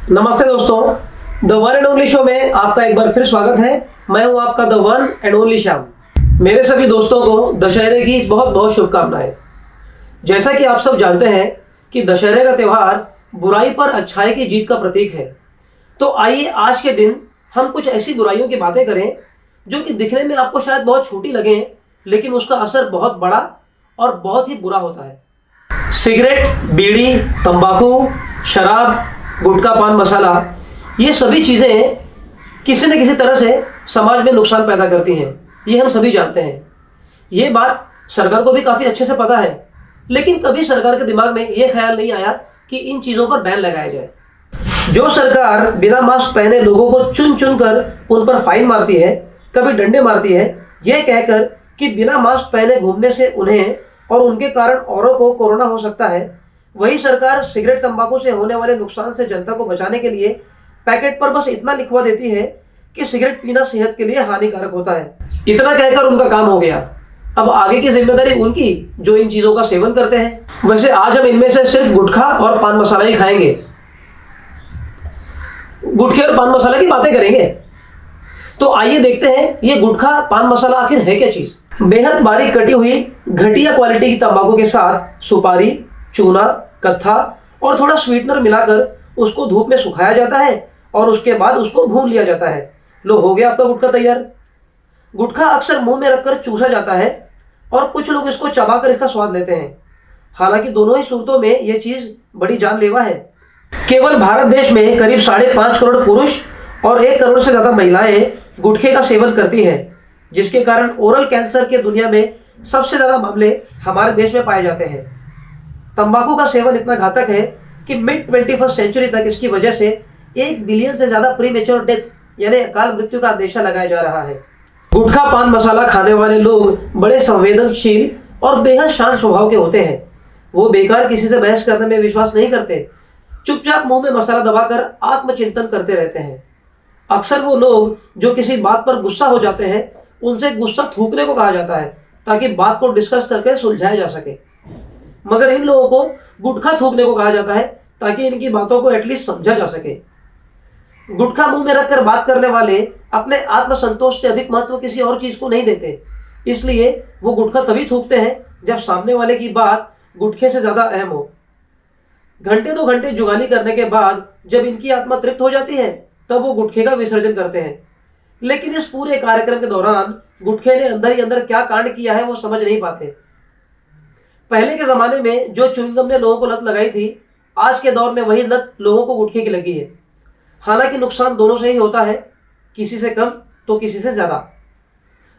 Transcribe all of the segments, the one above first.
नमस्ते दोस्तों, the one and only show में आपका एक बार फिर स्वागत है। मैं हूं आपका the one and only Shyam. मेरे सभी दोस्तों को दशहरे की बहुत बहुत शुभकामनाएं। जैसा कि आप सब जानते हैं कि दशहरे का त्यौहार बुराई पर अच्छाई की जीत का प्रतीक है। तो आइए आज के दिन हम कुछ ऐसी बुराइयों की बातें करें जो कि दिखने में आपको शायद बहुत छोटी लगें, लेकिन उसका असर बहुत बड़ा और बहुत ही बुरा होता है। सिगरेट, बीड़ी, तंबाकू, शराब, गुटखा, पान मसाला, ये सभी चीज़ें किसी न किसी तरह से समाज में नुकसान पैदा करती हैं। ये हम सभी जानते हैं। ये बात सरकार को भी काफ़ी अच्छे से पता है, लेकिन कभी सरकार के दिमाग में ये ख्याल नहीं आया कि इन चीज़ों पर बैन लगाया जाए। जो सरकार बिना मास्क पहने लोगों को चुन चुन कर उन पर फाइन मारती है, कभी डंडे मारती है, यह कहकर कि बिना मास्क पहने घूमने से उन्हें और उनके कारण औरों को कोरोना हो सकता है, वही सरकार सिगरेट, तंबाकू से होने वाले नुकसान से जनता को बचाने के लिए पैकेट पर बस इतना लिखवा देती है कि सिगरेट पीना सेहत के लिए हानिकारक होता है। इतना कहकर उनका काम हो गया। अब आगे की जिम्मेदारी उनकी जो इन चीज़ों का सेवन करते हैं। वैसे आज हम इनमें से सिर्फ गुटखा और पान मसाला ही खाएंगे। गुटखे और पान मसाला की बातें करेंगे। तो आइए देखते हैं ये गुटखा, पान मसाला आखिर है क्या चीज़। बेहद बारीक कटी हुई घटिया क्वालिटी की तंबाकू के साथ सुपारी, चूना, कत्था और थोड़ा स्वीटनर मिलाकर उसको धूप में सुखाया जाता है और उसके बाद उसको भून लिया जाता है। लो, हो गया आपका गुटखा तैयार। गुटखा अक्सर मुंह में रखकर चूसा जाता है और कुछ लोग इसको चबाकर इसका स्वाद लेते हैं। हालांकि दोनों ही सूरतों में यह चीज़ बड़ी जानलेवा है। केवल भारत देश में करीब 5.5 करोड़ पुरुष और 1 करोड़ से ज़्यादा महिलाएं गुटखे का सेवन करती हैं, जिसके कारण ओरल कैंसर के दुनिया में सबसे ज़्यादा मामले हमारे देश में पाए जाते हैं। तंबाकू का सेवन इतना घातक है कि मिड 21वीं सेंचुरी तक इसकी वजह से 1 बिलियन से ज़्यादा प्रीमेच्योर डेथ यानी अकाल मृत्यु का अंदेशा लगाया जा रहा है। गुटखा, पान मसाला खाने वाले लोग बड़े संवेदनशील और बेहद शांत स्वभाव के होते हैं। वो बेकार किसी से बहस करने में विश्वास नहीं करते, चुपचाप मुंह में मसाला दबाकर आत्मचिंतन करते रहते हैं। अक्सर वो लोग जो किसी बात पर गुस्सा हो जाते हैं, उनसे गुस्सा थूकने को कहा जाता है ताकि बात को डिस्कस करके सुलझाया जा सके। मगर इन लोगों को गुटखा थूकने को कहा जाता है ताकि इनकी बातों को एटलीस्ट समझा जा सके। गुटखा मुंह में रखकर बात करने वाले अपने आत्मसंतोष से अधिक महत्व किसी और चीज को नहीं देते, इसलिए वो गुटखा तभी थूकते हैं जब सामने वाले की बात गुटखे से ज्यादा अहम हो। घंटे 2 घंटे जुगाली करने के बाद जब इनकी आत्मा तृप्त हो जाती है, तब वो गुटखे का विसर्जन करते हैं। लेकिन इस पूरे कार्यक्रम के दौरान गुटखे ने अंदर ही अंदर क्या कांड किया है वो समझ नहीं पाते। पहले के ज़माने में जो च्युइंगम ने लोगों को लत लगाई थी, आज के दौर में वही लत लोगों को गुटखे की लगी है। हालांकि नुकसान दोनों से ही होता है, किसी से कम तो किसी से ज़्यादा।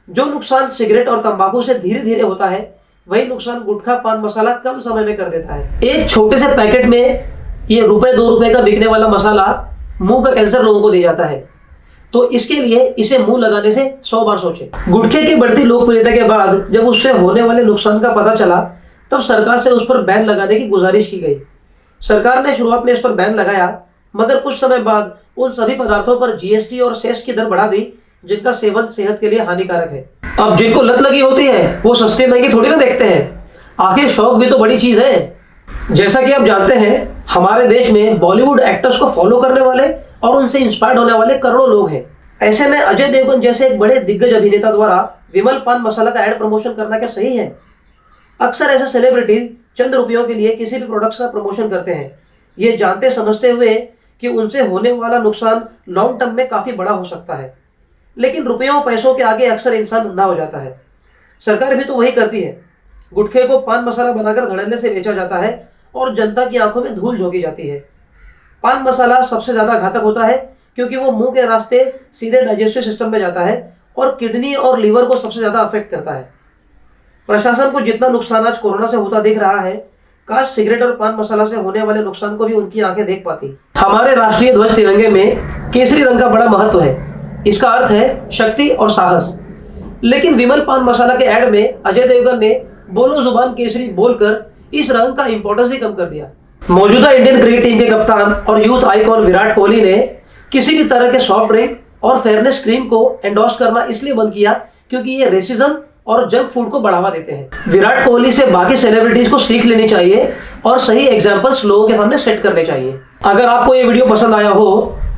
जो नुकसान सिगरेट और तंबाकू से धीरे धीरे होता है, वही नुकसान गुटखा, पान मसाला कम समय में कर देता है। एक छोटे से पैकेट में ये ₹1-2 का बिकने वाला मसाला मुंह का कैंसर लोगों को दे जाता है। तो इसके लिए इसे मुंह लगाने से 100 बार सोचें। गुटखे की बढ़ती लोकप्रियता के बाद जब उससे होने वाले नुकसान का पता चला, तब सरकार से उस पर बैन लगाने की गुजारिश की गई। सरकार ने शुरुआत में इस पर बैन लगाया, मगर कुछ समय बाद उन सभी पदार्थों पर जीएसटी और सेस की दर बढ़ा दी जिनका सेवन सेहत के लिए हानिकारक है। अब जिनको लत लगी होती है वो सस्ते महंगे थोड़ी ना देखते हैं, आखिर शौक भी तो बड़ी चीज है। जैसा कि आप जानते हैं, हमारे देश में बॉलीवुड एक्टर्स को फॉलो करने वाले और उनसे इंस्पायर्ड होने वाले करोड़ों लोग हैं। ऐसे में अजय देवगन जैसे एक बड़े दिग्गज अभिनेता द्वारा विमल पान मसाला का एड प्रमोशन करना क्या सही है? अक्सर ऐसे सेलिब्रिटीज चंद रुपयों के लिए किसी भी प्रोडक्ट्स का प्रमोशन करते हैं, ये जानते समझते हुए कि उनसे होने वाला नुकसान लॉन्ग टर्म में काफ़ी बड़ा हो सकता है। लेकिन रुपयों पैसों के आगे अक्सर इंसान अंधा हो जाता है। सरकार भी तो वही करती है। गुटखे को पान मसाला बनाकर धड़ल्ले से बेचा जाता है और जनता की आंखों में धूल झोंकी जाती है। पान मसाला सबसे ज़्यादा घातक होता है क्योंकि वो मुंह के रास्ते सीधे डाइजेस्टिव सिस्टम में जाता है और किडनी और लीवर को सबसे ज़्यादा अफेक्ट करता है। प्रशासन को जितना नुकसान आज कोरोना से होता दिख रहा है, काश सिगरेट और पान मसाला से होने वाले नुकसान को भी उनकी आंखें देख पाती। हमारे राष्ट्रीय ध्वज तिरंगे में केसरी रंग का बड़ा महत्व है। इसका अर्थ है शक्ति और साहस। लेकिन विमल पान मसाला के ऐड में अजय देवगन ने बोलो जुबान केसरी बोलकर इस रंग का इंपॉर्टेंस ही कम कर दिया। मौजूदा इंडियन क्रिकेट टीम के कप्तान और यूथ आइकॉन विराट कोहली ने किसी भी तरह के सॉफ्ट ड्रिंक और फेयरनेस क्रीम को एंडोर्स करना इसलिए बंद किया क्योंकि ये रेसिज्म और जंक फूड को बढ़ावा देते हैं। विराट कोहली से बाकी सेलिब्रिटीज को सीख लेनी चाहिए और सही एग्जांपल्स लोगों के सामने सेट करने चाहिए। अगर आपको ये वीडियो पसंद आया हो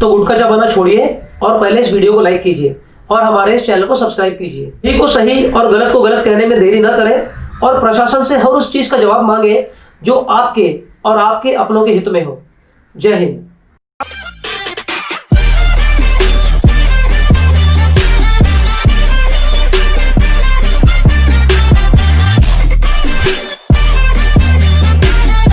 तो गुटखा चबाना छोड़िए और पहले इस वीडियो को लाइक कीजिए और हमारे इस चैनल को सब्सक्राइब कीजिए। सही को सही और गलत को गलत कहने में देरी ना करें और प्रशासन से हर उस चीज का जवाब मांगे जो आपके और आपके अपनों के हित में हो। जय हिंद।